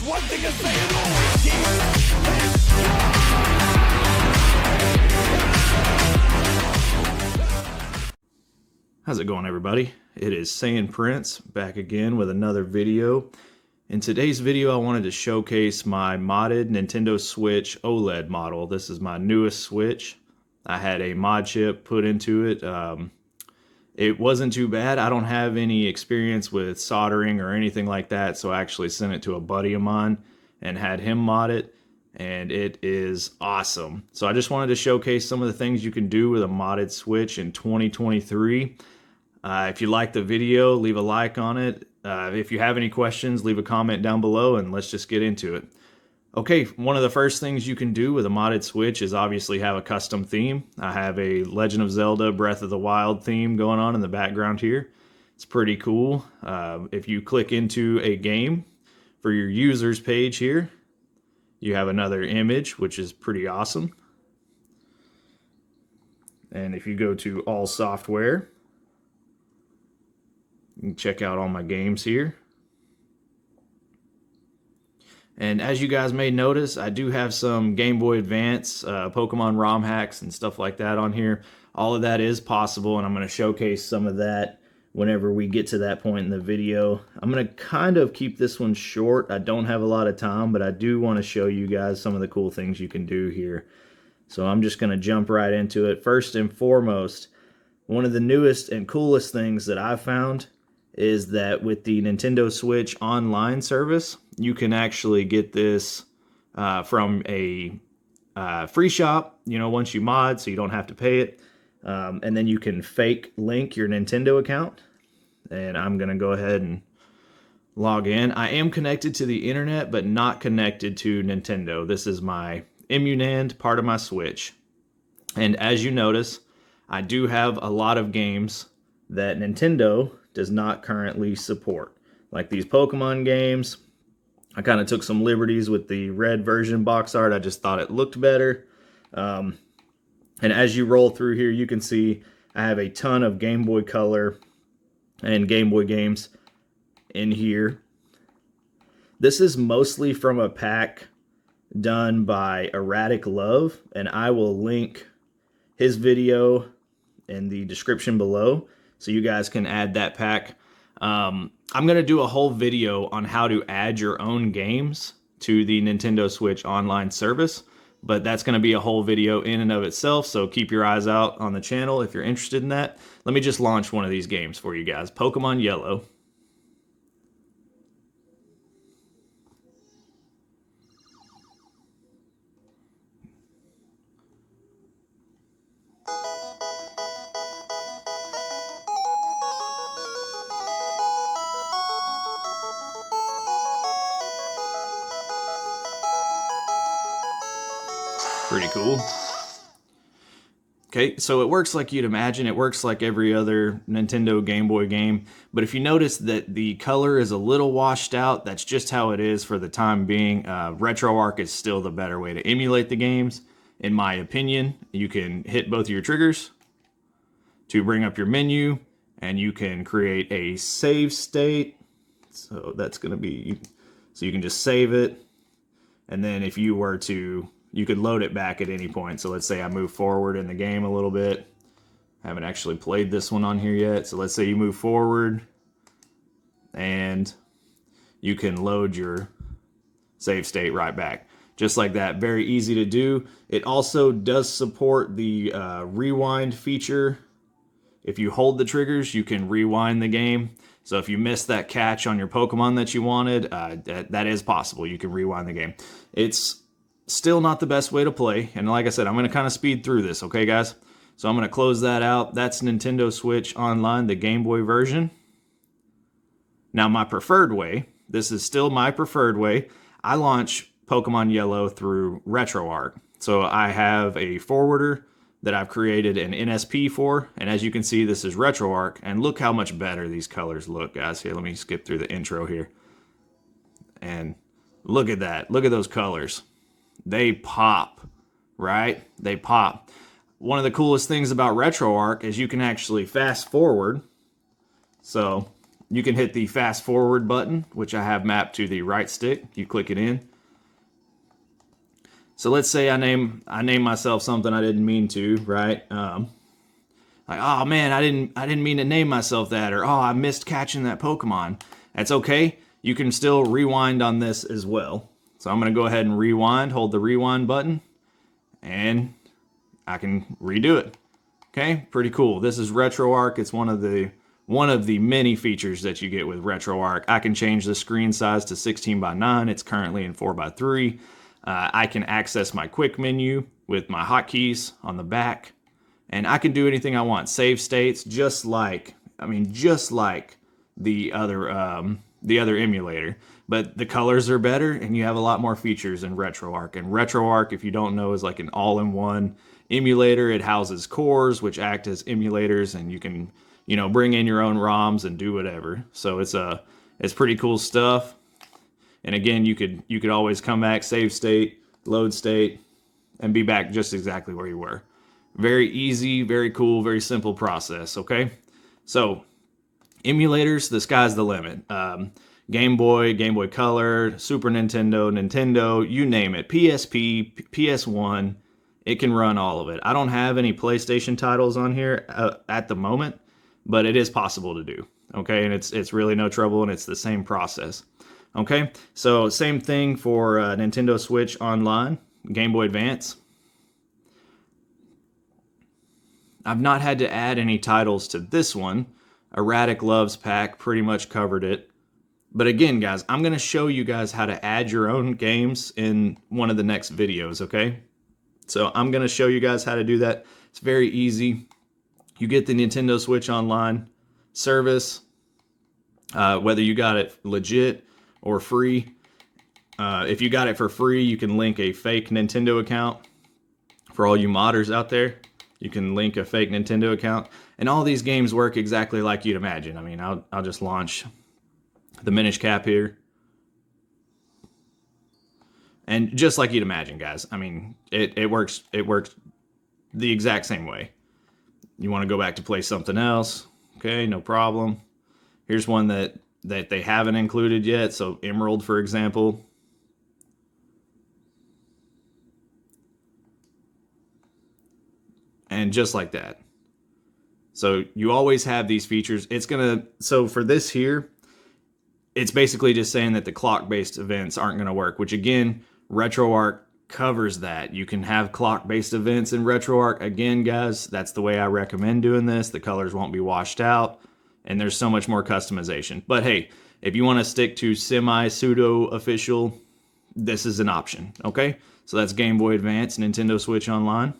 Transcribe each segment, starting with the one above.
one thing to say and always keep it. How's it going, everybody? It is Saiyan Prince back again with another video. In today's video, I wanted to showcase my modded Nintendo Switch OLED model. This is my newest Switch. I had a mod chip put into it. It wasn't too bad. I don't have any experience with soldering or anything like that, so I actually sent it to a buddy of mine and had him mod it, and it is awesome. So I just wanted to showcase some of the things you can do with a modded Switch in 2023. If you like the video, leave a like on it. If you have any questions, leave a comment down below and let's just get into it. Okay, one of the first things you can do with a modded Switch is obviously have a custom theme. I have a Legend of Zelda Breath of the Wild theme going on in the background here. It's pretty cool. If you click into a game for your users page here, you have another image, which is pretty awesome. And if you go to all software, you can check out all my games here. And as you guys may notice, I do have some Game Boy Advance, Pokemon ROM hacks and stuff like that on here. All of that is possible, and I'm going to showcase some of that whenever we get to that point in the video. I'm going to kind of keep this one short. I don't have a lot of time, but I do want to show you guys some of the cool things you can do here. So I'm just going to jump right into it. First and foremost, one of the newest and coolest things that I've found is that with the Nintendo Switch online service, you can actually get this from a free shop, you know, once you mod, so you don't have to pay it. And then you can fake link your Nintendo account. And I'm going to go ahead and log in. I am connected to the internet, but not connected to Nintendo. This is my Emunand part of my Switch. And as you notice, I do have a lot of games that Nintendo does not currently support. Like these Pokemon games. I kind of took some liberties with the red version box art. I just thought it looked better. And as you roll through here, you can see I have a ton of Game Boy Color and Game Boy games in here. This is mostly from a pack done by eradicatinglove, and I will link his video in the description below, so you guys can add that pack. I'm going to do a whole video on how to add your own games to the Nintendo Switch online service, but that's going to be a whole video in and of itself, so keep your eyes out on the channel if you're interested in that. Let me just launch one of these games for you guys. Pokemon Yellow. Pretty cool. Okay, so it works like you'd imagine. It works like every other Nintendo Game Boy game. But if you notice that the color is a little washed out, that's just how it is for the time being. RetroArch is still the better way to emulate the games, in my opinion. You can hit both of your triggers to bring up your menu, and you can create a save state. So that's going to be, so you can just save it. And then if you were to, you could load it back at any point. So let's say I move forward in the game a little bit. I haven't actually played this one on here yet. So let's say you move forward and you can load your save state right back. Just like that. Very easy to do. It also does support the rewind feature. If you hold the triggers, you can rewind the game. So if you missed that catch on your Pokemon that you wanted, that is possible. You can rewind the game. It's still not the best way to play. And like I said, I'm going to kind of speed through this, okay, guys? So I'm going to close that out. That's Nintendo Switch Online, the Game Boy version. Now, my preferred way, this is still my preferred way, I launch Pokemon Yellow through RetroArch. So I have a forwarder that I've created an NSP for, and as you can see, this is RetroArch, and look how much better these colors look, guys. Here, let me skip through the intro here. And look at that. Look at those colors. They pop, right? They pop. One of the coolest things about RetroArch is you can actually fast forward. So you can hit the fast forward button, which I have mapped to the right stick. You click it in. So let's say I name myself something I didn't mean to, right? Like, oh man, I didn't mean to name myself that, or oh, I missed catching that Pokemon. That's okay. You can still rewind on this as well. So I'm gonna go ahead and rewind, hold the rewind button, and I can redo it. Okay, pretty cool. This is RetroArch. It's one of the many features that you get with RetroArch. I can change the screen size to 16:9. It's currently in 4:3. I can access my quick menu with my hotkeys on the back, and I can do anything I want. Save states, just like the other emulator. But the colors are better, and you have a lot more features in RetroArch. And RetroArch, if you don't know, is like an all-in-one emulator. It houses cores, which act as emulators, and you can, bring in your own ROMs and do whatever. So it's pretty cool stuff. And again, you could always come back, save state, load state, and be back just exactly where you were. Very easy, very cool, very simple process, okay? So, emulators, the sky's the limit. Game Boy, Game Boy Color, Super Nintendo, you name it. PSP, PS1, it can run all of it. I don't have any PlayStation titles on here at the moment, but it is possible to do, okay? And it's really no trouble, and it's the same process. Okay, so same thing for Nintendo Switch Online, Game Boy Advance. I've not had to add any titles to this one. Eradicatinglove's pack pretty much covered it. But again, guys, I'm going to show you guys how to add your own games in one of the next videos, okay? So I'm going to show you guys how to do that. It's very easy. You get the Nintendo Switch Online service, whether you got it legit or free. If you got it for free, you can link a fake Nintendo account. For all you modders out there, you can link a fake Nintendo account. And all these games work exactly like you'd imagine. I mean, I'll just launch the Minish Cap here. And just like you'd imagine, guys. I mean, it works the exact same way. You want to go back to play something else, okay, no problem. Here's one that they haven't included yet, so Emerald, for example. And just like that. So you always have these features. So for this here, it's basically just saying that the clock-based events aren't gonna work, which again, RetroArch covers that. You can have clock-based events in RetroArch. Again, guys, that's the way I recommend doing this. The colors won't be washed out, and there's so much more customization. But hey, if you want to stick to semi-pseudo-official, this is an option, okay? So that's Game Boy Advance, Nintendo Switch Online.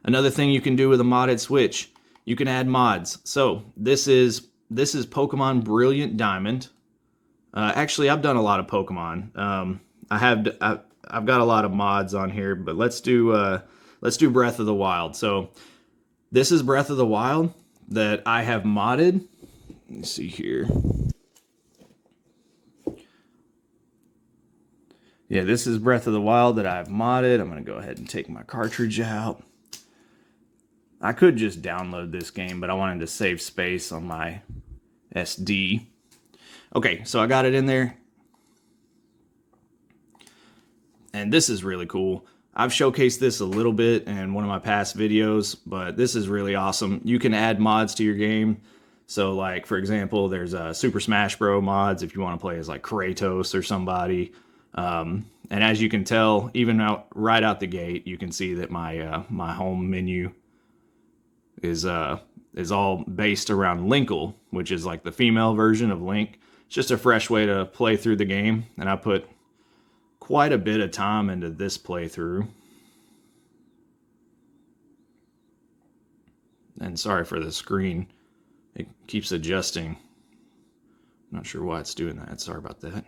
Another thing you can do with a modded Switch, you can add mods. So this is Pokemon Brilliant Diamond. Actually, I've done a lot of Pokemon. I've got a lot of mods on here, but let's do Breath of the Wild. So this is Breath of the Wild that I have modded. Let me see here. Yeah, this is Breath of the Wild that I've modded. I'm going to go ahead and take my cartridge out. I could just download this game, but I wanted to save space on my SD. Okay, so I got it in there. And this is really cool. I've showcased this a little bit in one of my past videos, but this is really awesome. You can add mods to your game. So like, for example, there's Super Smash Bros. Mods if you want to play as like Kratos or somebody. And as you can tell, even right out the gate, you can see that my home menu is all based around Linkle, which is like the female version of Link. It's just a fresh way to play through the game, and I put quite a bit of time into this playthrough. And sorry for the screen. It keeps adjusting. I'm not sure why it's doing that. Sorry about that.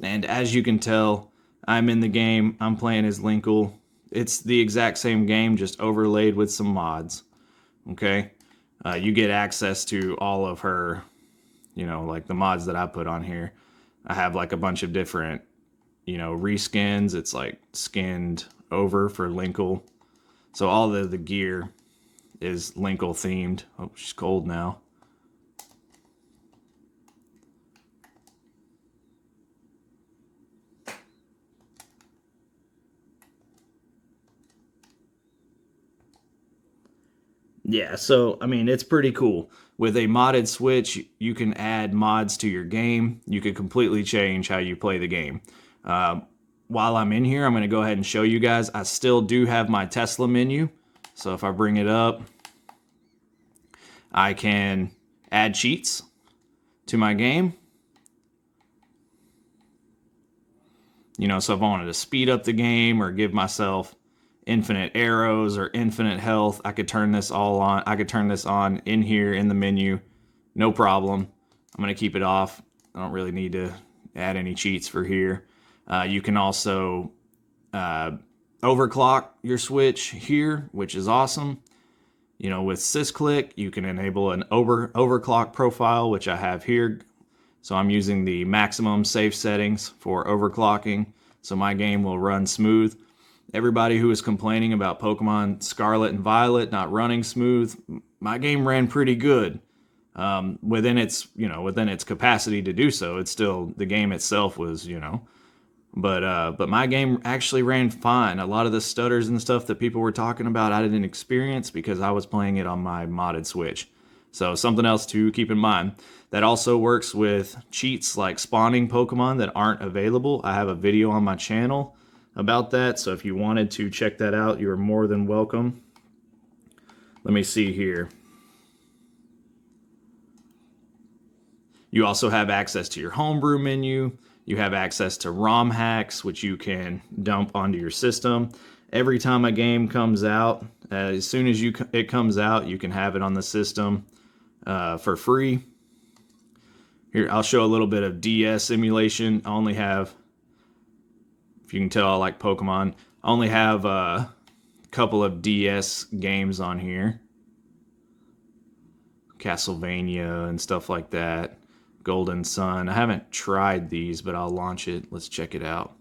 And as you can tell, I'm in the game. I'm playing as Linkle. It's the exact same game, just overlaid with some mods. Okay? You get access to all of her, like the mods that I put on here. I have like a bunch of different you know, reskins. It's like skinned over for Linkle. So all the gear is Linkle themed. Oh, she's cold now. Yeah, so, I mean, it's pretty cool. With a modded Switch, you can add mods to your game. You can completely change how you play the game. While I'm in here, I'm going to go ahead and show you guys. I still do have my Tesla menu. So if I bring it up, I can add cheats to my game. You know, so if I wanted to speed up the game or give myself infinite arrows or infinite health, I could turn this all on. I could turn this on in here in the menu, no problem. I'm going to keep it off. I don't really need to add any cheats for here. You can also overclock your Switch here, which is awesome. You know, with SysClick, you can enable an overclock profile, which I have here. So I'm using the maximum safe settings for overclocking, so my game will run smooth. Everybody who is complaining about Pokemon Scarlet and Violet not running smooth, my game ran pretty good. Within its capacity to do so. It's still, the game itself was, but my game actually ran fine. A lot of the stutters and stuff that people were talking about, I didn't experience because I was playing it on my modded Switch. So something else to keep in mind. That also works with cheats like spawning Pokemon that aren't available. I have a video on my channel about that, so if you wanted to check that out, you're more than welcome. Let me see here. You also have access to your homebrew menu. You have access to ROM hacks, which you can dump onto your system. Every time a game comes out, as soon as it comes out, you can have it on the system for free. Here, I'll show a little bit of DS emulation. I only have, if you can tell, I like Pokemon. I only have a couple of DS games on here. Castlevania and stuff like that. Golden Sun. I haven't tried these, but I'll launch it. Let's check it out.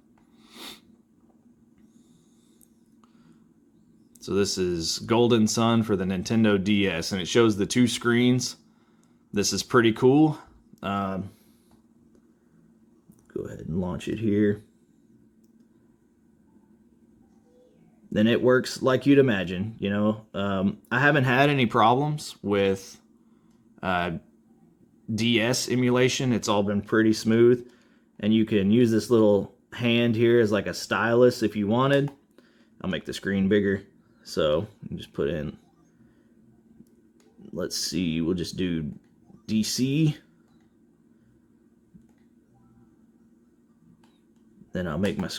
So this is Golden Sun for the Nintendo DS, and it shows the two screens. This is pretty cool. Go ahead and launch it here. Then it works like you'd imagine, you know. I haven't had any problems with DS emulation. It's all been pretty smooth, and you can use this little hand here as like a stylus if you wanted. I'll make the screen bigger, so just put in, let's see, we'll just do DC. Then I'll make my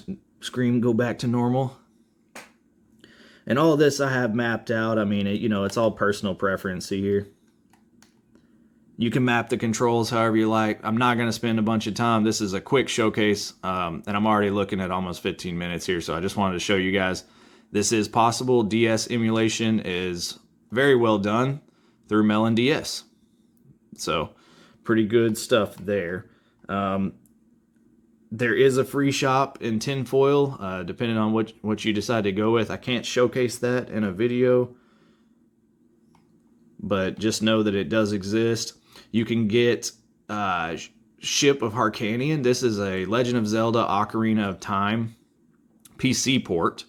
screen go back to normal. And all of this I have mapped out. I mean, it's all personal preference here. You can map the controls however you like. I'm not going to spend a bunch of time. This is a quick showcase, and I'm already looking at almost 15 minutes here, so I just wanted to show you guys this is possible. DS emulation is very well done through Melon DS. So, pretty good stuff there. There is a free shop in tinfoil, depending on what you decide to go with. I can't showcase that in a video, but just know that it does exist. You can get Ship of Harkanian. This is a Legend of Zelda Ocarina of Time PC port.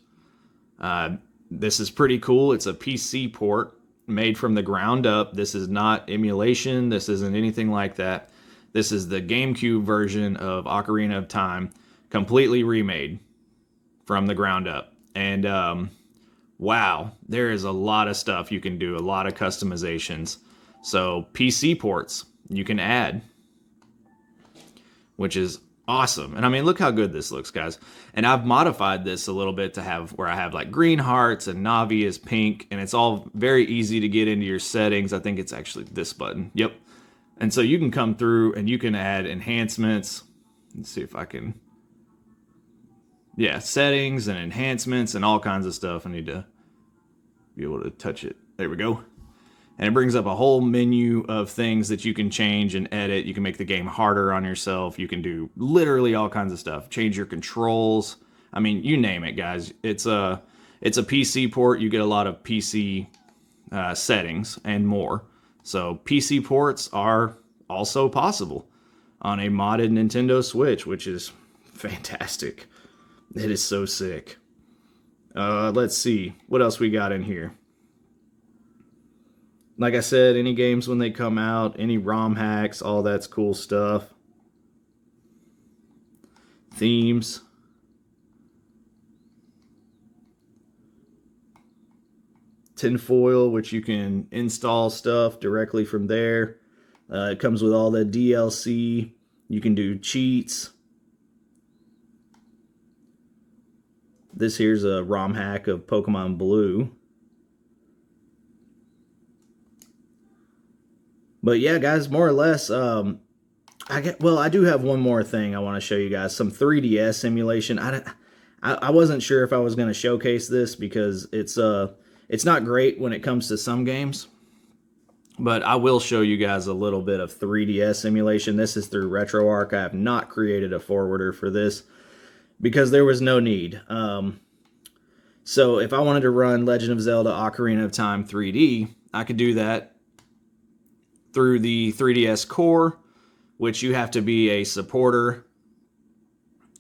This is pretty cool. It's a PC port made from the ground up. This is not emulation. This isn't anything like that. This is the GameCube version of Ocarina of Time, completely remade from the ground up. And wow, there is a lot of stuff you can do, a lot of customizations. So PC ports you can add, which is awesome. And I mean, look how good this looks, guys. And I've modified this a little bit to have where I have like green hearts and Navi is pink, and it's all very easy to get into your settings. I think it's actually this button. Yep. And so you can come through and you can add enhancements. Let's see if I can. Yeah, settings and enhancements and all kinds of stuff. I need to be able to touch it. There we go. And it brings up a whole menu of things that you can change and edit. You can make the game harder on yourself. You can do literally all kinds of stuff. Change your controls. I mean, you name it, guys. It's a PC port. You get a lot of PC settings and more. So PC ports are also possible on a modded Nintendo Switch, which is fantastic. It is so sick. Let's see. What else we got in here? Like I said, any games when they come out, any ROM hacks, all that's cool stuff. Themes. Tinfoil, which you can install stuff directly from there. It comes with all the DLC. You can do cheats. This here's a ROM hack of Pokemon Blue. But yeah, guys, more or less, I do have one more thing I want to show you guys. Some 3DS emulation. I wasn't sure if I was going to showcase this because it's not great when it comes to some games. But I will show you guys a little bit of 3DS emulation. This is through RetroArch. I have not created a forwarder for this because there was no need. So if I wanted to run Legend of Zelda Ocarina of Time 3D, I could do that through the 3DS Core, which you have to be a supporter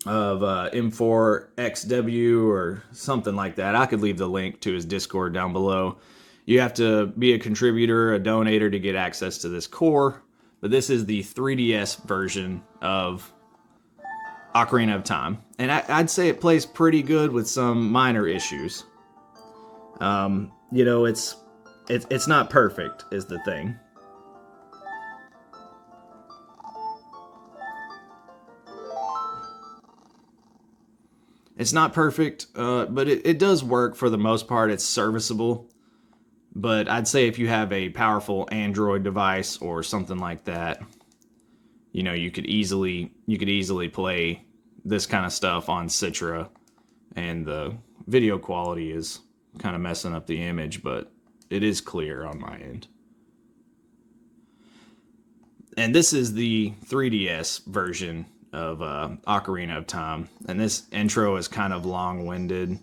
of M4XW or something like that. I could leave the link to his Discord down below. You have to be a contributor, a donator to get access to this core. But this is the 3DS version of Ocarina of Time. And I'd say it plays pretty good with some minor issues. You know, it's not perfect is the thing. It's not perfect, but it does work for the most part. It's serviceable. But I'd say if you have a powerful Android device or something like that, you know, you could easily play this kind of stuff on Citra, and the video quality is kind of messing up the image, but it is clear on my end. And this is the 3DS version of Ocarina of Time, and this intro is kind of long-winded.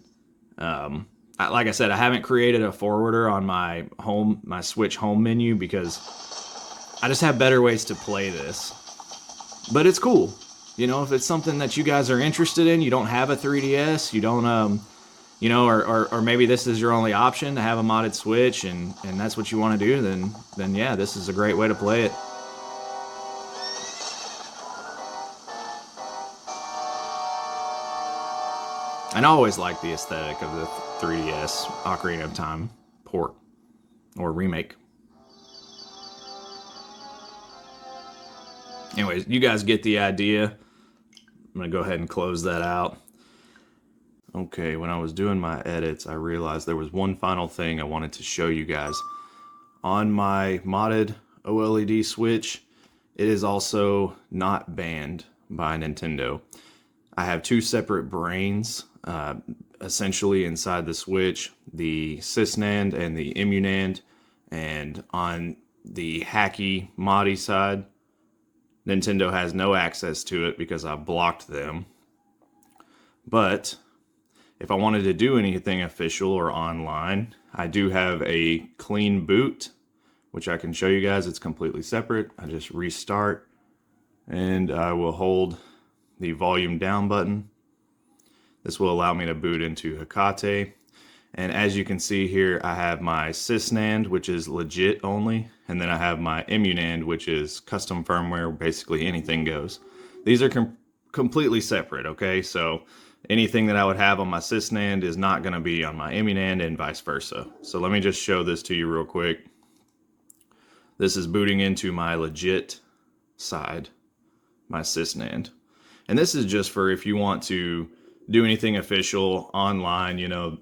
Like I said, I haven't created a forwarder on my Switch home menu because I just have better ways to play this. But it's cool. You know, if it's something that you guys are interested in, you don't have a 3DS, you don't, you know, or maybe this is your only option to have a modded Switch, and that's what you want to do, then yeah, this is a great way to play it. And I always like the aesthetic of the 3DS Ocarina of Time port or remake. Anyways, you guys get the idea. I'm going to go ahead and close that out. Okay, when I was doing my edits, I realized there was one final thing I wanted to show you guys. On my modded OLED Switch, it is also not banned by Nintendo. I have two separate brains, essentially inside the Switch, the SysNAND and the EmuNAND, and on the hacky moddy side, Nintendo has no access to it because I blocked them. But if I wanted to do anything official or online, I do have a clean boot, which I can show you guys. It's completely separate. I just restart, and I will hold the volume down button. This will allow me to boot into Hecate. And as you can see here, I have my SysNAND, which is legit only, and then I have my EmuNAND, which is custom firmware, basically anything goes. These are completely separate, okay? So anything that I would have on my SysNAND is not going to be on my EmuNAND and vice versa. So let me just show this to you real quick. This is booting into my legit side, my SysNAND. And this is just for if you want to do anything official online, you know,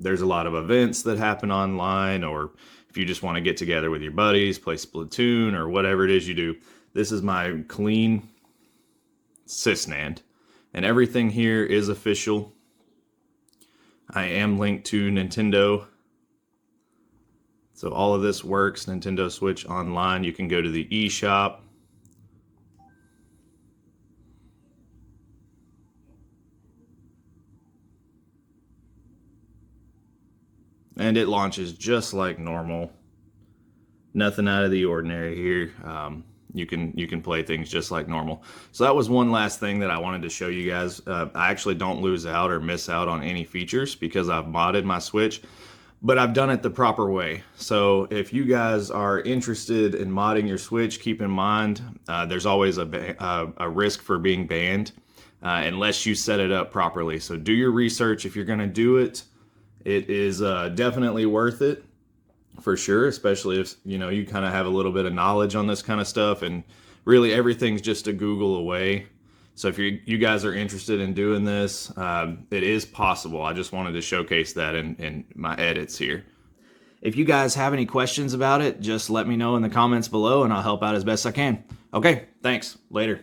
there's a lot of events that happen online, or if you just want to get together with your buddies, play Splatoon, or whatever it is you do. This is my clean SysNAND, and everything here is official. I am linked to Nintendo So all of this works, Nintendo Switch Online. You can go to the eShop. And it launches just like normal. Nothing out of the ordinary here. You can play things just like normal. So that was one last thing that I wanted to show you guys. I actually don't lose out or miss out on any features because I've modded my Switch, but I've done it the proper way. So if you guys are interested in modding your Switch, keep in mind there's always a risk for being banned unless you set it up properly. So do your research. If you're going to do it, it is definitely worth it. For sure, especially if you kind of have a little bit of knowledge on this kind of stuff, and really everything's just a Google away. So if you guys are interested in doing this, it is possible. I just wanted to showcase that in my edits here. If you guys have any questions about it, just let me know in the comments below and I'll help out as best I can. Okay, thanks. Later.